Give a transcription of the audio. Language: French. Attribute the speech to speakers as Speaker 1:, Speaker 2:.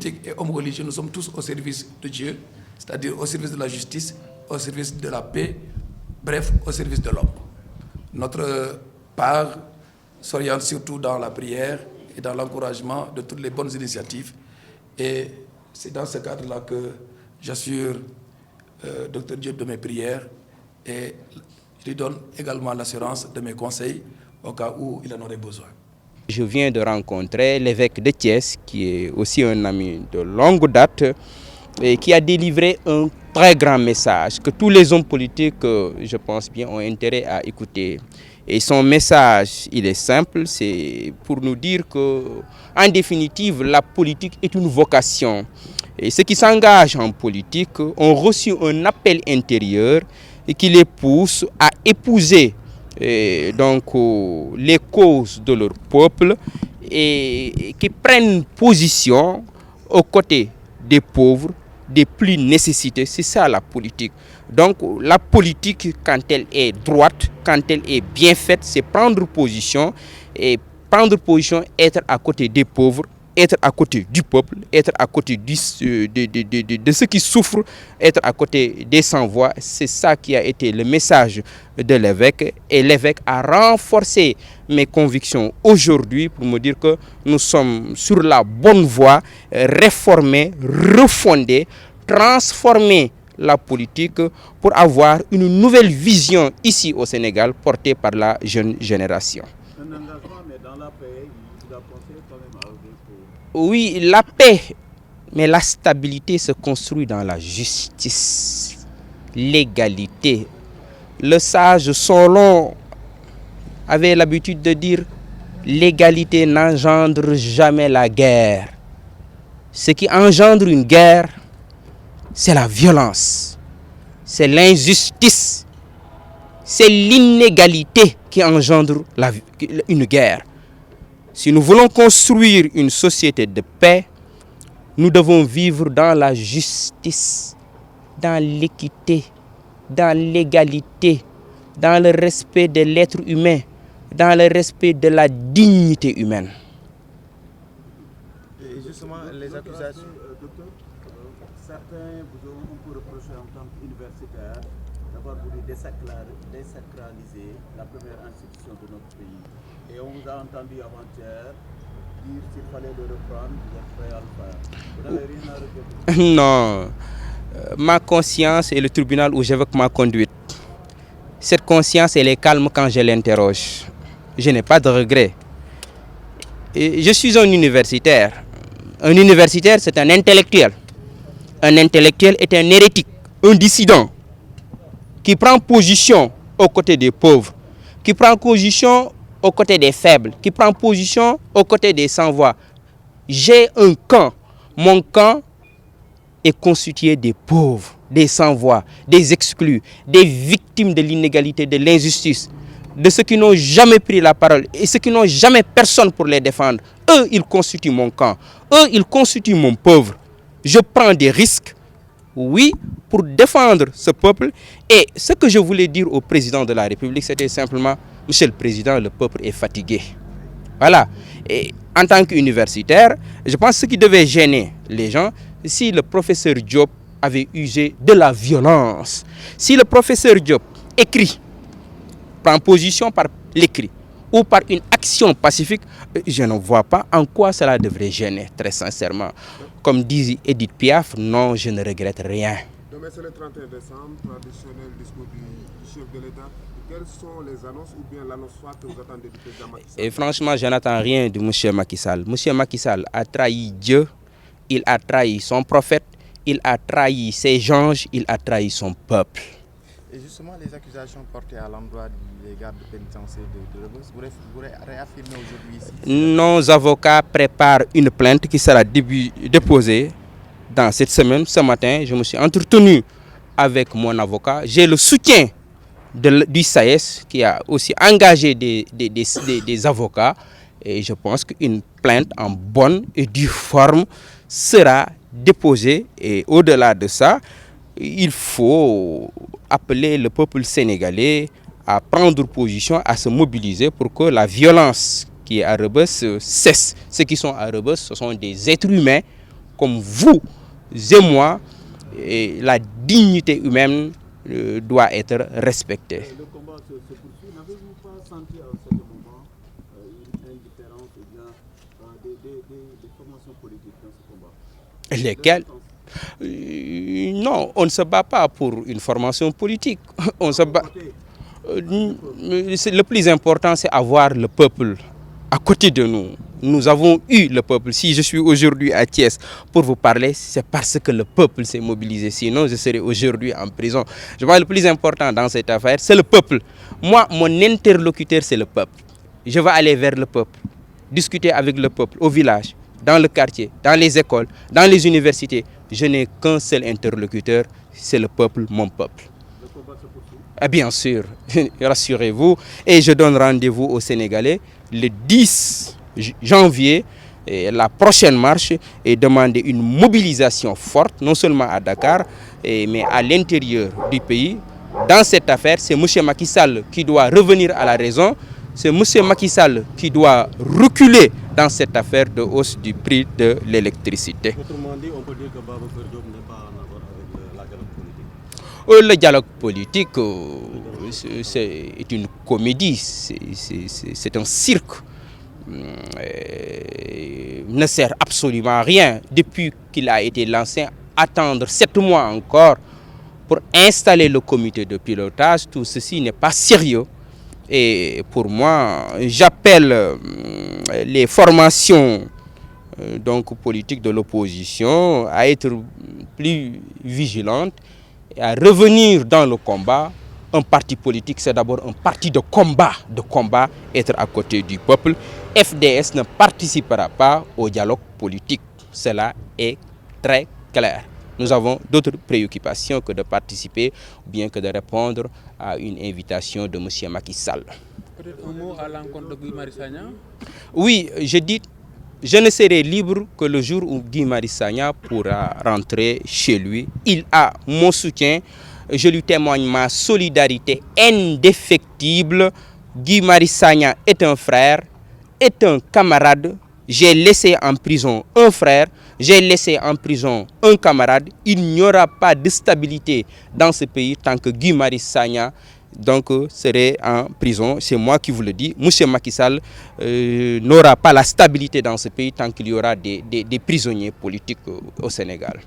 Speaker 1: politique et homme religieux, nous sommes tous au service de Dieu, c'est-à-dire au service de la justice, au service de la paix, bref, au service de l'homme. Notre part s'oriente surtout dans la prière et dans l'encouragement de toutes les bonnes initiatives. Et c'est dans ce cadre-là que j'assure Dr Diop de mes prières et je lui donne également l'assurance de mes conseils au cas où il en aurait besoin.
Speaker 2: Je viens de rencontrer l'évêque de Thiès, qui est aussi un ami de longue date, et qui a délivré un très grand message que tous les hommes politiques, je pense bien, ont intérêt à écouter. Et son message, il est simple, c'est pour nous dire que, en définitive, la politique est une vocation. Et ceux qui s'engagent en politique ont reçu un appel intérieur et qui les pousse à épouser donc les causes de leur peuple et qui prennent position aux côtés des pauvres, des plus nécessités. C'est ça la politique. Donc la politique, quand elle est droite, quand elle est bien faite, c'est prendre position et prendre position, être à côté des pauvres, être à côté du peuple, être à côté de ceux qui souffrent, être à côté des sans-voix. C'est ça qui a été le message de l'évêque. Et l'évêque a renforcé mes convictions aujourd'hui pour me dire que nous sommes sur la bonne voie, réformer, refonder, transformer la politique pour avoir une nouvelle vision ici au Sénégal portée par la jeune génération.
Speaker 3: Un engagement, mais dans la paix, il doit penser quand même à œuvrer pour...
Speaker 2: Oui, la paix, mais la stabilité se construit dans la justice, l'égalité. Le sage Solon avait l'habitude de dire « l'égalité n'engendre jamais la guerre ». Ce qui engendre une guerre, c'est la violence, c'est l'injustice, c'est l'inégalité qui engendre une guerre. Si nous voulons construire une société de paix, nous devons vivre dans la justice, dans l'équité, dans l'égalité, dans le respect de l'être humain, dans le respect de la dignité humaine.
Speaker 3: Et justement, les accusations... Docteur, certains vous ont un peu reproché en tant qu'universitaire d'avoir voulu désacraliser la première institution de notre pays. Et on vous a entendu avant-hier dire qu'il fallait le reprendre, vous êtes prêt à le faire. Vous n'avez rien à regretter?
Speaker 2: Non. Ma conscience est le tribunal où j'évoque ma conduite. Cette conscience, elle est calme quand je l'interroge. Je n'ai pas de regrets. Je suis un universitaire. Un universitaire, c'est un intellectuel. Un intellectuel est un hérétique, un dissident, qui prend position aux côtés des pauvres, qui prend position aux côtés des faibles, qui prend position aux côtés des sans-voix. J'ai un camp. Mon camp est constitué des pauvres, des sans-voix, des exclus, des victimes de l'inégalité, de l'injustice, de ceux qui n'ont jamais pris la parole et ceux qui n'ont jamais personne pour les défendre. Eux, ils constituent mon camp. Eux, ils constituent mon pauvre. Je prends des risques, oui, pour défendre ce peuple. Et ce que je voulais dire au président de la République, c'était simplement, Monsieur le Président, le peuple est fatigué. Voilà. Et en tant qu'universitaire, je pense que ce qui devait gêner les gens, si le professeur Diop avait usé de la violence, si le professeur Diop écrit, prend position par l'écrit ou par une action pacifique, je ne vois pas en quoi cela devrait gêner, très sincèrement. Comme dit Edith Piaf, non, je ne regrette rien.
Speaker 4: Demain, c'est le 31 décembre, traditionnel discours du chef de l'État. Quelles sont les annonces ou bien l'annonce forte que vous attendez du président Macky Sall?
Speaker 2: Et franchement, je n'attends rien de M. Macky Sall. M. Macky Sall a trahi Dieu, il a trahi son prophète, il a trahi ses anges, il a trahi son peuple.
Speaker 3: Et justement, les accusations portées à l'endroit des gardes pénitentiaires de Rebeuss, vous réaffirmez aujourd'hui ici?
Speaker 2: Nos avocats préparent une plainte qui sera déposée dans cette semaine. Ce matin, je me suis entretenu avec mon avocat. J'ai le soutien du SAES qui a aussi engagé des avocats. Et je pense qu'une plainte en bonne et due forme sera déposée. Et au-delà de ça, il faut appeler le peuple sénégalais à prendre position, à se mobiliser pour que la violence qui est à Rebeuss cesse. Ceux qui sont à Rebeuss, ce sont des êtres humains comme vous et moi, et la dignité humaine doit être respectée.
Speaker 3: Le combat se poursuit. N'avez-vous pas senti à un certain moment une indifférence ou bien des formations politiques dans ce combat?
Speaker 2: Lesquelles? Non, on ne se bat pas pour une formation politique. On se bat. Le plus important, c'est avoir le peuple à côté de nous. Nous avons eu le peuple. Si je suis aujourd'hui à Thiès pour vous parler, c'est parce que le peuple s'est mobilisé. Sinon, je serais aujourd'hui en prison. Je vois le plus important dans cette affaire, c'est le peuple. Moi, mon interlocuteur, c'est le peuple. Je vais aller vers le peuple, discuter avec le peuple au village, dans le quartier, dans les écoles, dans les universités. Je n'ai qu'un seul interlocuteur, c'est le peuple, mon peuple.
Speaker 3: Le combat se poursuit.
Speaker 2: Bien sûr, rassurez-vous. Et je donne rendez-vous aux Sénégalais le 10 janvier. Et la prochaine marche est demander une mobilisation forte, non seulement à Dakar, mais à l'intérieur du pays. Dans cette affaire, c'est M. Macky Sall qui doit revenir à la raison. C'est M. Macky Sall qui doit reculer dans cette affaire de hausse du prix de l'électricité.
Speaker 3: Autrement dit, on peut dire que Babacar Diop n'est pas en accord avec la dialogue politique.
Speaker 2: Le dialogue politique, c'est une comédie, c'est un cirque. Ne sert absolument à rien. Depuis qu'il a été lancé, attendre 7 mois encore pour installer le comité de pilotage, tout ceci n'est pas sérieux. Et pour moi, j'appelle les formations politiques de l'opposition à être plus vigilantes et à revenir dans le combat. Un parti politique, c'est d'abord un parti de combat, être à côté du peuple. FDS ne participera pas au dialogue politique. Cela est très clair. Nous avons d'autres préoccupations que de participer ou bien que de répondre à une invitation de M. Macky Sall.
Speaker 5: Peut-être un mot à l'encontre de Guy Marius Sagna?
Speaker 2: Oui, je dis, je ne serai libre que le jour où Guy Marius Sagna pourra rentrer chez lui. Il a mon soutien. Je lui témoigne ma solidarité indéfectible. Guy Marius Sagna est un frère, est un camarade. J'ai laissé en prison un frère, j'ai laissé en prison un camarade. Il n'y aura pas de stabilité dans ce pays tant que Guy Marius Sagna serait en prison. C'est moi qui vous le dis. M. Macky Sall n'aura pas la stabilité dans ce pays tant qu'il y aura des prisonniers politiques au Sénégal.